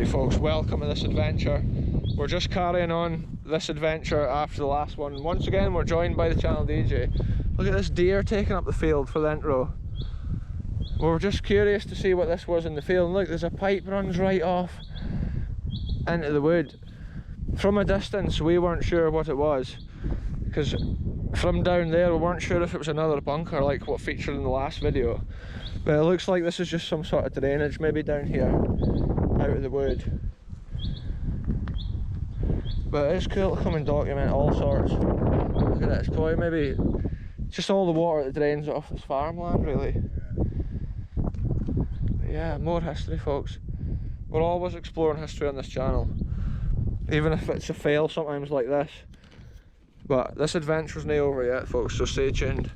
Right folks, welcome to this adventure. We're just carrying on this adventure after the last one. Once again we're joined by the channel DJ. Look at this deer taking up the field for the intro. We were just curious to see what this was in the field, and look, there's a pipe runs right off into the wood. From a distance we weren't sure what it was, because from down there we weren't sure if it was another bunker like what featured in the last video. But it looks like this is just some sort of drainage, maybe down here, out of the wood. But it's cool to come and document all sorts. Look at it, it's probably maybe just all the water that drains off this farmland, really. But yeah, more history folks. We're always exploring history on this channel, even if it's a fail sometimes like this. But this adventure's not over yet folks, so stay tuned.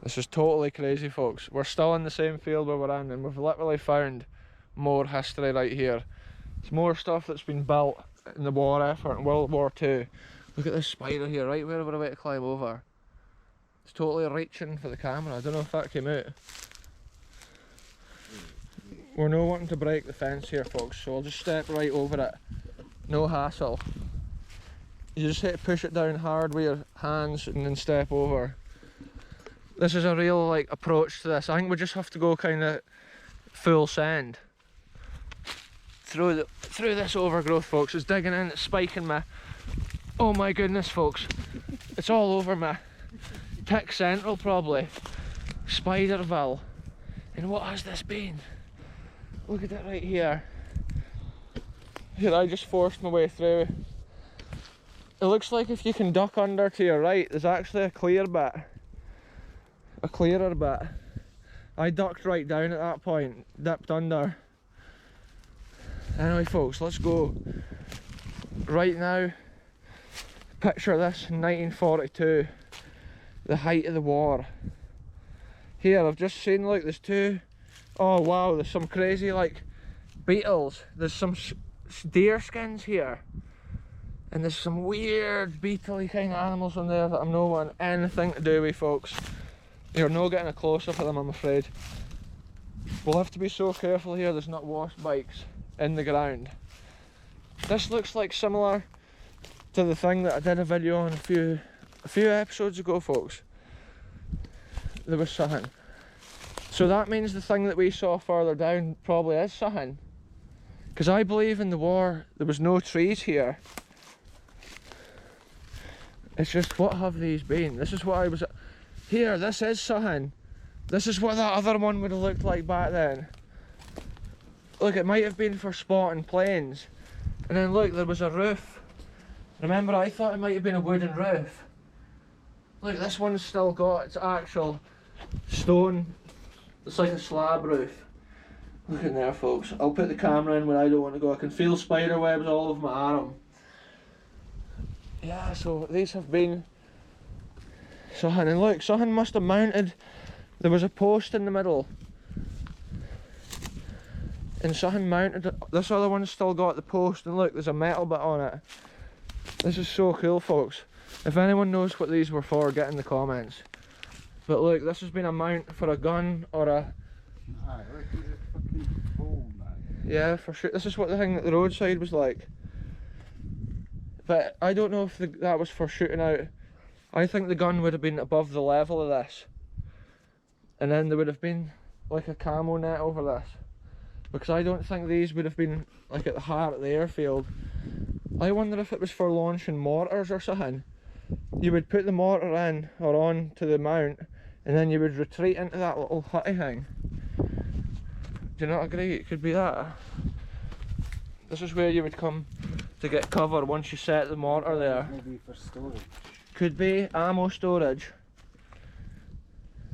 This is totally crazy folks. We're still in the same field where we're in, and we've literally found more history right here. It's more stuff that's been built in the war effort in World War II. Look at this spider here, right where we're about to climb over. It's totally reaching for the camera. I don't know if that came out. We're not wanting to break the fence here folks, so I'll just step right over it. No hassle. You just have to push it down hard with your hands and then step over. This is a real like approach to this. I think we just have to go kind of full send through this overgrowth folks. It's digging in, it's spiking me. Oh my goodness folks, it's all over me. Tick Central probably. Spiderville. And what has this been? Look at it right here. Here, I just forced my way through. It looks like if you can duck under to your right, there's actually a clear bit. A clearer bit. I ducked right down at that point, dipped under. Anyway folks, let's go. Right now, picture this in 1942, the height of the war. Here I've just seen, look, there's two, oh wow, there's some crazy like beetles, there's some deer skins here, and there's some weird beetle-y kind of animals in there that I'm not wanting anything to do with folks. You're not getting a close-up of them, I'm afraid. We'll have to be so careful here there's not wasp bikes in the ground. This looks like similar to the thing that I did a video on a few episodes ago folks. There was something. So that means the thing that we saw further down probably is something. Because I believe in the war there was no trees here. It's just, what have these been? This is what I was... Here, this is something. This is what that other one would have looked like back then. Look, it might have been for spotting planes. And then look, there was a roof. Remember, I thought it might have been a wooden roof. Look, this one's still got its actual stone. It's like a slab roof. Look in there folks. I'll put the camera in where I don't want to go. I can feel spider webs all over my arm. Yeah, so these have been something, and look, something must have mounted. There was a post in the middle, and something mounted. This other one's still got the post, and look, there's a metal bit on it. This is so cool folks. If anyone knows what these were for, get in the comments. But look, this has been a mount for a gun or a... Aye, look at the fucking phone, man. Yeah, for sure. This is what the thing at the roadside was like. But I don't know if that was for shooting out. I think the gun would have been above the level of this, and then there would have been like a camo net over this, because I don't think these would have been like at the heart of the airfield. I wonder if it was for launching mortars or something. You would put the mortar in or on to the mount, and then you would retreat into that little hutty thing. Do you not agree? It could be that. This is where you would come to get cover once you set the mortar there. Maybe for storage. Could be ammo storage,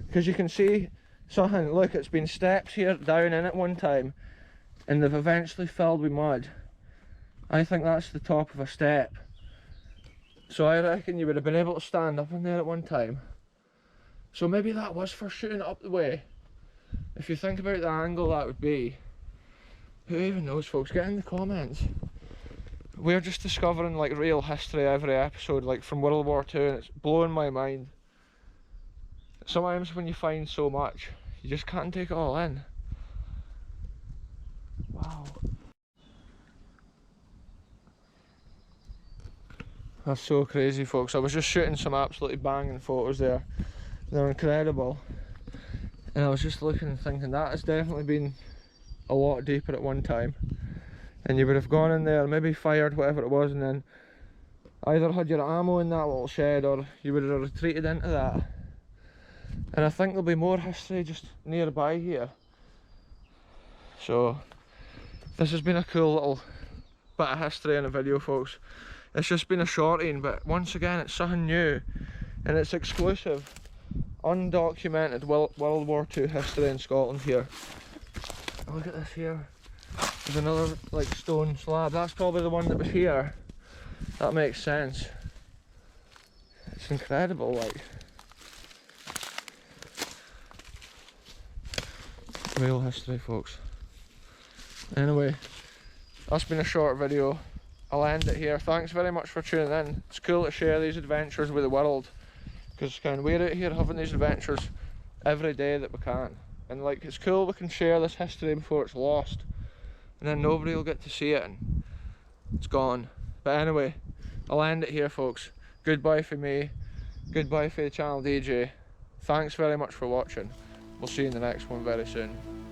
because you can see something. Look, it's been steps here down in it one time, and they've eventually filled with mud. I think that's the top of a step, so I reckon you would have been able to stand up in there at one time. So maybe that was for shooting up the way. If you think about the angle that would be, who even knows folks, get in the comments. We're just discovering like real history every episode, like from World War II, and it's blowing my mind. Sometimes when you find so much, you just can't take it all in. Wow. That's so crazy, folks. I was just shooting some absolutely banging photos there. They're incredible. And I was just looking and thinking that has definitely been a lot deeper at one time. And you would have gone in there, maybe fired whatever it was, and then either had your ammo in that little shed or you would have retreated into that. And I think there'll be more history just nearby here. So this has been a cool little bit of history in a video, folks. It's just been a shorty, but once again it's something new and it's exclusive, undocumented World War II history in Scotland here. Look at this here. There's another like stone slab. That's probably the one that was here. That makes sense. It's incredible, like. Real history, folks. Anyway, that's been a short video. I'll end it here. Thanks very much for tuning in. It's cool to share these adventures with the world, because we're out here having these adventures every day that we can, and like it's cool we can share this history before it's lost, and then nobody will get to see it and it's gone. But anyway, I'll end it here, folks. Goodbye for me, goodbye for the channel DJ. Thanks very much for watching. We'll see you in the next one very soon.